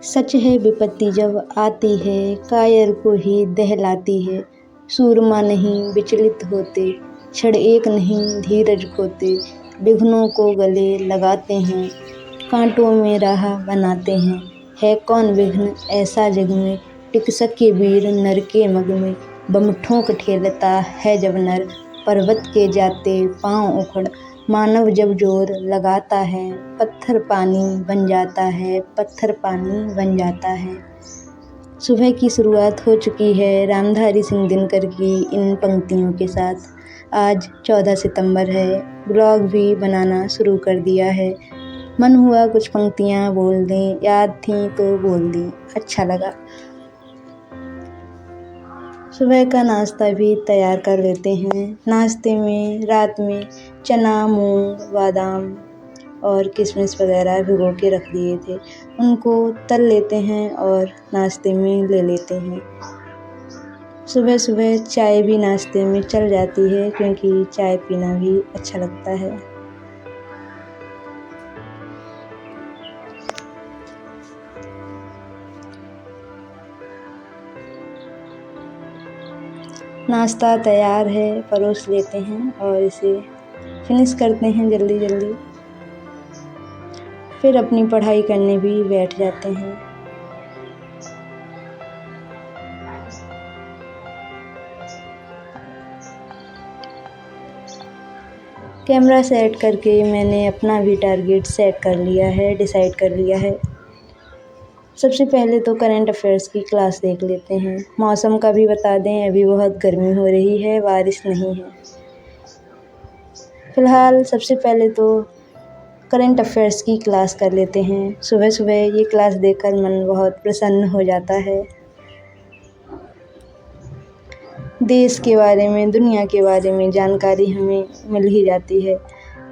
सच है विपत्ति जब आती है, कायर को ही दहलाती है। सूरमा नहीं विचलित होते, क्षण एक नहीं धीरज खोते। विघ्नों को गले लगाते हैं, कांटों में राह बनाते हैं। है कौन विघ्न ऐसा जग में, टिक सके वीर नर के मग में। बम ठोंक ठेलता है जब नर, पर्वत के जाते पाँव उखड़। मानव जब जोर लगाता है, पत्थर पानी बन जाता है, पत्थर पानी बन जाता है। सुबह की शुरुआत हो चुकी है रामधारी सिंह दिनकर की इन पंक्तियों के साथ। आज 14 सितंबर है, ब्लॉग भी बनाना शुरू कर दिया है। मन हुआ कुछ पंक्तियाँ बोल दें, याद थी तो बोल दी, अच्छा लगा। सुबह का नाश्ता भी तैयार कर लेते हैं। नाश्ते में रात में चना, मूंग, बादाम और किशमिश वगैरह भिगो के रख दिए थे। उनको तल लेते हैं और नाश्ते में ले लेते हैं। सुबह सुबह चाय भी नाश्ते में चल जाती है, क्योंकि चाय पीना भी अच्छा लगता है। नाश्ता तैयार है, परोस लेते हैं और इसे फिनिश करते हैं जल्दी जल्दी। फिर अपनी पढ़ाई करने भी बैठ जाते हैं। कैमरा सेट करके मैंने अपना भी टारगेट सेट कर लिया है, डिसाइड कर लिया है। सबसे पहले तो करंट अफेयर्स की क्लास देख लेते हैं। मौसम का भी बता दें, अभी बहुत गर्मी हो रही है, बारिश नहीं है। फ़िलहाल सबसे पहले तो करंट अफेयर्स की क्लास कर लेते हैं। सुबह सुबह ये क्लास देखकर मन बहुत प्रसन्न हो जाता है। देश के बारे में, दुनिया के बारे में जानकारी हमें मिल ही जाती है।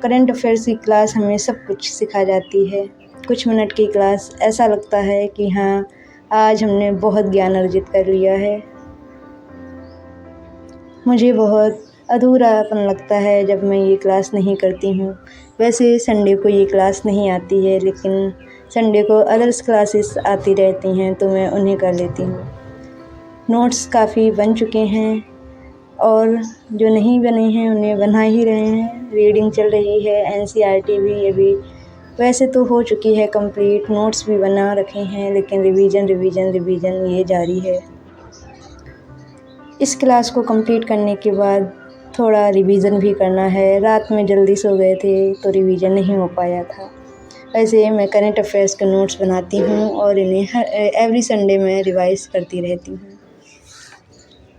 करंट अफेयर्स की क्लास हमें सब कुछ सिखा जाती है। कुछ मिनट की क्लास ऐसा लगता है कि हाँ, आज हमने बहुत ज्ञान अर्जित कर लिया है। मुझे बहुत अधूरापन लगता है जब मैं ये क्लास नहीं करती हूँ। वैसे संडे को ये क्लास नहीं आती है, लेकिन संडे को अदर्स क्लासेस आती रहती हैं, तो मैं उन्हें कर लेती हूँ। नोट्स काफ़ी बन चुके हैं और जो नहीं बने हैं उन्हें बना ही रहे हैं। रीडिंग चल रही है, एनसीईआरटी भी अभी वैसे तो हो चुकी है कंप्लीट, नोट्स भी बना रखे हैं, लेकिन रिवीजन ये जारी है। इस क्लास को कंप्लीट करने के बाद थोड़ा रिवीजन भी करना है। रात में जल्दी सो गए थे तो रिवीजन नहीं हो पाया था। वैसे मैं करंट अफेयर्स के नोट्स बनाती हूँ और इन्हें एवरी संडे में रिवाइज़ करती रहती हूँ।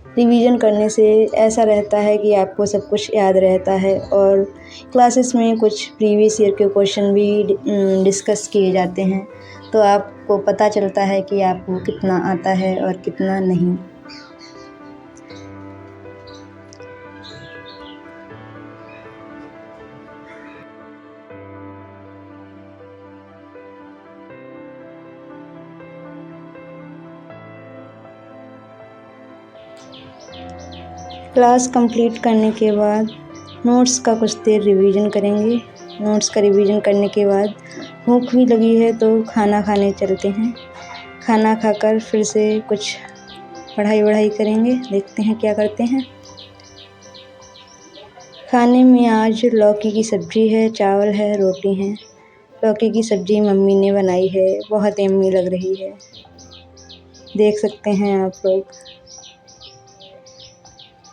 रिवीजन करने से ऐसा रहता है कि आपको सब कुछ याद रहता है और क्लासेस में कुछ प्रीवियस ईयर के क्वेश्चन भी डिस्कस किए जाते हैं, तो आपको पता चलता है कि आपको कितना आता है और कितना नहीं। क्लास कंप्लीट करने के बाद नोट्स का कुछ देर रिवीजन करेंगे। नोट्स का रिवीजन करने के बाद भूख भी लगी है तो खाना खाने चलते हैं। खाना खाकर फिर से कुछ पढ़ाई करेंगे, देखते हैं क्या करते हैं। खाने में आज लौकी की सब्ज़ी है, चावल है, रोटी है। लौकी की सब्ज़ी मम्मी ने बनाई है, बहुत यम्मी लग रही है, देख सकते हैं आप लोग।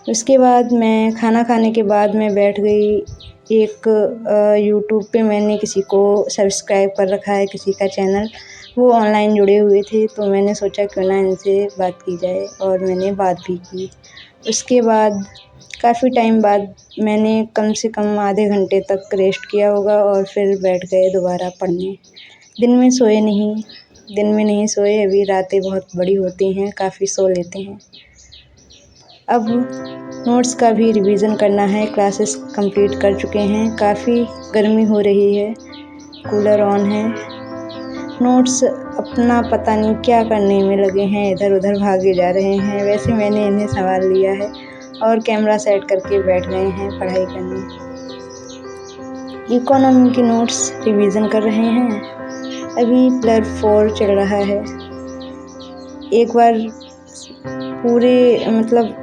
उसके बाद मैं खाना खाने के बाद मैं बैठ गई। एक यूट्यूब पे मैंने किसी को सब्सक्राइब कर रखा है, किसी का चैनल, वो ऑनलाइन जुड़े हुए थे, तो मैंने सोचा क्यों ना इनसे बात की जाए, और मैंने बात भी की। उसके बाद काफ़ी टाइम बाद मैंने कम से कम आधे घंटे तक रेस्ट किया होगा और फिर बैठ गए दोबारा पढ़ने। दिन में नहीं सोए, अभी रातें बहुत बड़ी होती हैं, काफ़ी सो लेते हैं। अब नोट्स का भी रिवीजन करना है। क्लासेस कंप्लीट कर चुके हैं, काफ़ी गर्मी हो रही है, कूलर ऑन है। नोट्स अपना पता नहीं क्या करने में लगे हैं, इधर उधर भागे जा रहे हैं। वैसे मैंने इन्हें संभाल लिया है और कैमरा सेट करके बैठ गए हैं पढ़ाई करने। इकोनॉमी के नोट्स रिवीजन कर रहे हैं। अभी पिलर 4 चल रहा है। एक बार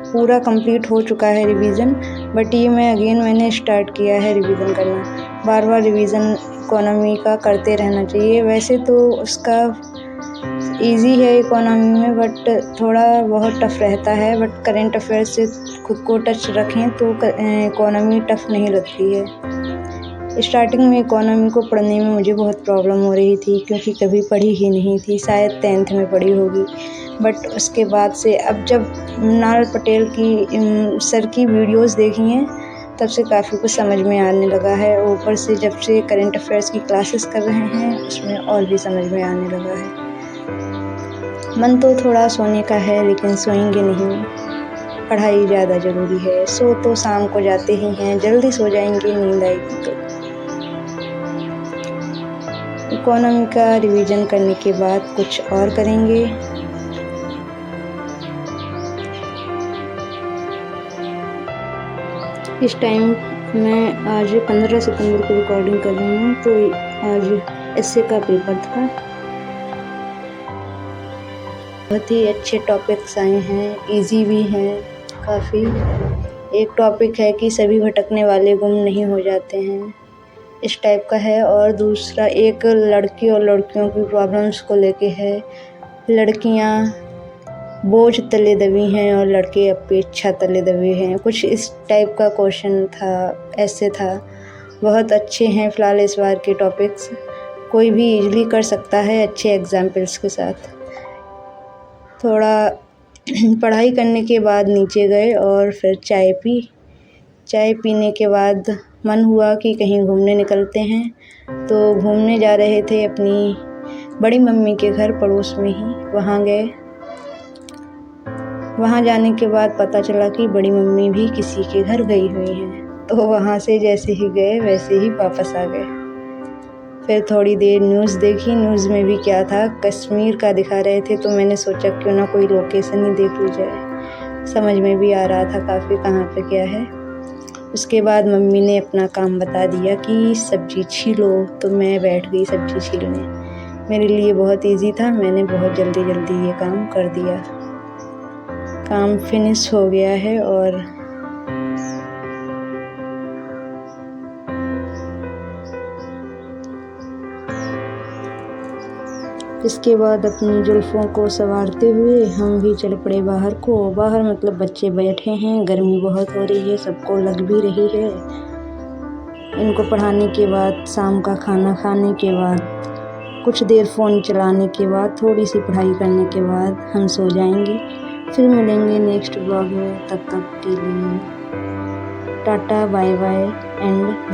पूरा कंप्लीट हो चुका है रिवीजन, बट ये मैंने स्टार्ट किया है रिवीजन करना। बार बार रिवीजन इकोनॉमी का करते रहना चाहिए। वैसे तो उसका इजी है इकोनॉमी में, बट थोड़ा बहुत टफ रहता है। बट करंट अफेयर से खुद को टच रखें तो इकोनॉमी टफ नहीं लगती है। स्टार्टिंग में इकोनॉमी को पढ़ने में मुझे बहुत प्रॉब्लम हो रही थी, क्योंकि कभी पढ़ी ही नहीं थी, शायद 10th में पढ़ी होगी। बट उसके बाद से अब जब मृणाल पटेल की सर की वीडियोस देखी हैं, तब से काफ़ी कुछ समझ में आने लगा है। ऊपर से जब से करंट अफेयर्स की क्लासेस कर रहे हैं, उसमें और भी समझ में आने लगा है। मन तो थोड़ा सोने का है, लेकिन सोएंगे नहीं, पढ़ाई ज़्यादा ज़रूरी है। सो तो शाम को जाते ही हैं, जल्दी सो जाएंगे नींद आएगी तो। इकोनॉमी का रिवीजन करने के बाद कुछ और करेंगे। इस टाइम मैं आज 15 सितंबर को रिकॉर्डिंग कर रही हूँ, तो आज एस्से का पेपर था। बहुत ही अच्छे टॉपिक्स आए हैं, इजी भी हैं काफ़ी। एक टॉपिक है कि सभी भटकने वाले गुम नहीं हो जाते हैं, इस टाइप का है। और दूसरा एक लड़की और लड़कियों की प्रॉब्लम्स को लेके है। लड़कियाँ बोझ तले दबी हैं और लड़के अपेक्षा तले दबे हैं, कुछ इस टाइप का क्वेश्चन था, ऐसे था। बहुत अच्छे हैं फ़िलहाल इस बार के टॉपिक्स, कोई भी इजीली कर सकता है अच्छे एग्जाम्पल्स के साथ। थोड़ा पढ़ाई करने के बाद नीचे गए और फिर चाय पीने के बाद मन हुआ कि कहीं घूमने निकलते हैं, तो घूमने जा रहे थे अपनी बड़ी मम्मी के घर पड़ोस में ही। वहाँ गए। वहाँ जाने के बाद पता चला कि बड़ी मम्मी भी किसी के घर गई हुई हैं, तो वहाँ से जैसे ही गए वैसे ही वापस आ गए। फिर थोड़ी देर न्यूज़ देखी। न्यूज़ में भी क्या था, कश्मीर का दिखा रहे थे, तो मैंने सोचा क्यों ना कोई लोकेशन ही देख ली जाए। समझ में भी आ रहा था काफ़ी कहाँ पे क्या है। उसके बाद मम्मी ने अपना काम बता दिया कि सब्ज़ी छीलो, तो मैं बैठ गई सब्ज़ी छीलने। मेरे लिए बहुत इजी था, मैंने बहुत जल्दी ये काम कर दिया। काम फिनिश हो गया है और इसके बाद अपनी जुल्फ़ों को संवारते हुए हम भी चल पड़े बाहर को। बाहर मतलब बच्चे बैठे हैं, गर्मी बहुत हो रही है, सबको लग भी रही है। इनको पढ़ाने के बाद, शाम का खाना खाने के बाद, कुछ देर फ़ोन चलाने के बाद, थोड़ी सी पढ़ाई करने के बाद हम सो जाएंगे। फिर मिलेंगे नेक्स्ट ब्लॉग में, तब तक के लिए टाटा, बाय बाय एंड